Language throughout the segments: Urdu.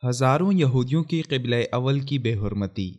ہزاروں یہودیوں کی قبلہ اول کی بے حرمتی۔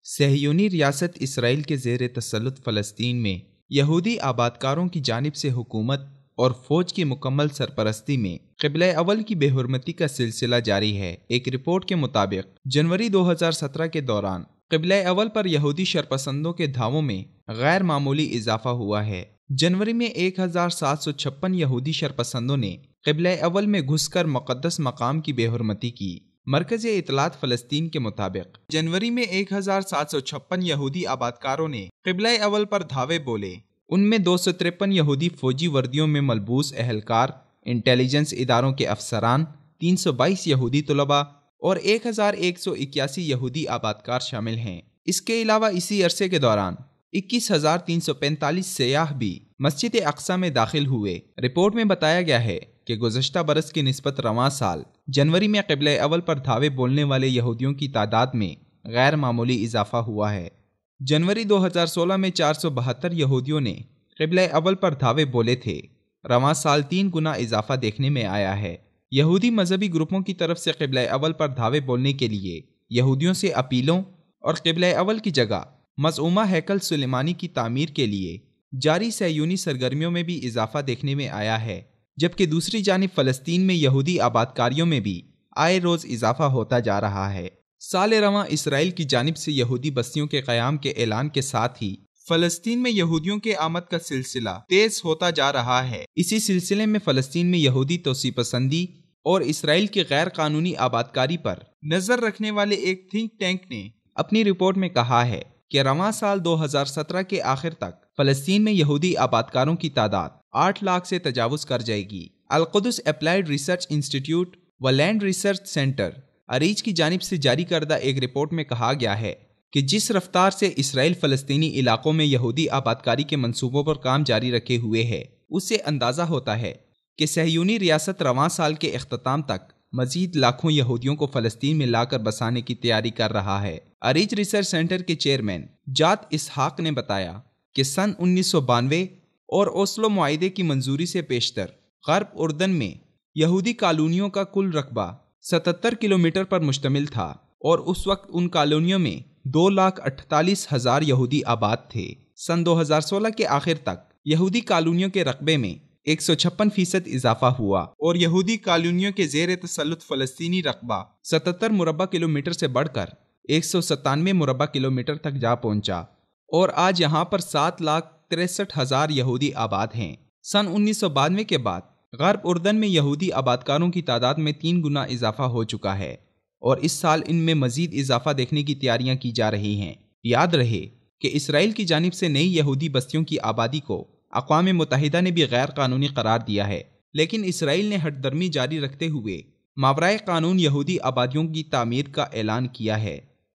صہیونی ریاست اسرائیل کے زیر تسلط فلسطین میں یہودی آبادکاروں کی جانب سے حکومت اور فوج کی مکمل سرپرستی میں قبلہ اول کی بے حرمتی کا سلسلہ جاری ہے۔ ایک رپورٹ کے مطابق جنوری 2017 کے دوران قبلہ اول پر یہودی شرپسندوں کے دھاووں میں غیر معمولی اضافہ ہوا ہے۔ جنوری میں 1756 یہودی شرپسندوں نے قبلہ اول میں گھس کر مقدس مقام کی بے حرمتی کی۔ مرکز اطلاعات فلسطین کے مطابق جنوری میں 1756 یہودی آبادکاروں نے قبلہ اول پر دھاوے بولے۔ ان میں 253 یہودی فوجی وردیوں میں ملبوس اہلکار، انٹیلیجنس اداروں کے افسران، 322 یہودی طلباء اور 1181 یہودی آبادکار شامل ہیں۔ اس کے علاوہ اسی عرصے کے دوران 21,345 سیاح بھی مسجد اقصی میں داخل ہوئے۔ رپورٹ میں بتایا گیا ہے کہ گزشتہ برس کی نسبت رواں سال جنوری میں قبلہ اول پر دھاوے بولنے والے یہودیوں کی تعداد میں غیر معمولی اضافہ ہوا ہے۔ جنوری 2016 میں 472 یہودیوں نے قبلہ اول پر دھاوے بولے تھے۔ رواں سال 3 گنا اضافہ دیکھنے میں آیا ہے۔ یہودی مذہبی گروپوں کی طرف سے قبلہ اول پر دھاوے بولنے کے لیے یہودیوں سے اپیلوں اور قبلہ اول کی جگہ مزعومہ ہیکل سلیمانی کی تعمیر کے لیے جاری صہیونی سرگرمیوں میں بھی اضافہ دیکھنے میں آیا ہے، جبکہ دوسری جانب فلسطین میں یہودی آبادکاریوں میں بھی آئے روز اضافہ ہوتا جا رہا ہے۔ سال رواں اسرائیل کی جانب سے یہودی بستیوں کے قیام کے اعلان کے ساتھ ہی فلسطین میں یہودیوں کے آمد کا سلسلہ تیز ہوتا جا رہا ہے۔ اسی سلسلے میں فلسطین میں یہودی توسیع پسندی اور اسرائیل کی غیر قانونی آبادکاری پر نظر رکھنے والے ایک تھنک ٹینک نے اپنی رپورٹ میں کہا ہے کہ رواں سال 2017 کے آخر تک فلسطین میں یہودی آبادکاروں کی تعداد 8 لاکھ سے تجاوز کر جائے گی۔ القدس اپلائیڈ ریسرچ انسٹیٹیوٹ و لینڈ ریسرچ سینٹر اریج کی جانب سے جاری کردہ ایک رپورٹ میں کہا گیا ہے کہ جس رفتار سے اسرائیل فلسطینی علاقوں میں یہودی آبادکاری کے منصوبوں پر کام جاری رکھے ہوئے ہے، اس سے اندازہ ہوتا ہے کہ صہیونی ریاست رواں سال کے اختتام تک مزید لاکھوں یہودیوں کو فلسطین میں لا کر بسانے کی تیاری کر رہا ہے۔ اریج ریسرچ سینٹر کے چیئرمین جات اسحاق نے بتایا کہ سن 1992 اور اوسلو معاہدے کی منظوری سے پیشتر غرب اردن میں یہودی کالونیوں کا کل رقبہ 77 کلومیٹر پر مشتمل تھا اور اس وقت ان کالونیوں میں 2,48,000 یہودی آباد تھے۔ سن 2016 کے آخر تک یہودی کالونیوں کے رقبے میں 156% اضافہ ہوا اور یہودی کالونیوں کے زیر تسلط فلسطینی رقبہ 77 مربع کلومیٹر سے بڑھ کر 197 مربع کلومیٹر تک جا پہنچا اور آج یہاں پر 7,63,000 یہودی آباد ہیں۔ سن 1992 کے بعد غرب اردن میں یہودی آبادکاروں کی تعداد میں 3 گنا اضافہ ہو چکا ہے اور اس سال ان میں مزید اضافہ دیکھنے کی تیاریاں کی جا رہی ہیں۔ یاد رہے کہ اسرائیل کی جانب سے نئی یہودی بستیوں کی آبادی کو اقوام متحدہ نے بھی غیر قانونی قرار دیا ہے، لیکن اسرائیل نے ہٹ درمی جاری رکھتے ہوئے ماورائے قانون یہودی آبادیوں کی تعمیر کا اعلان کیا ہے۔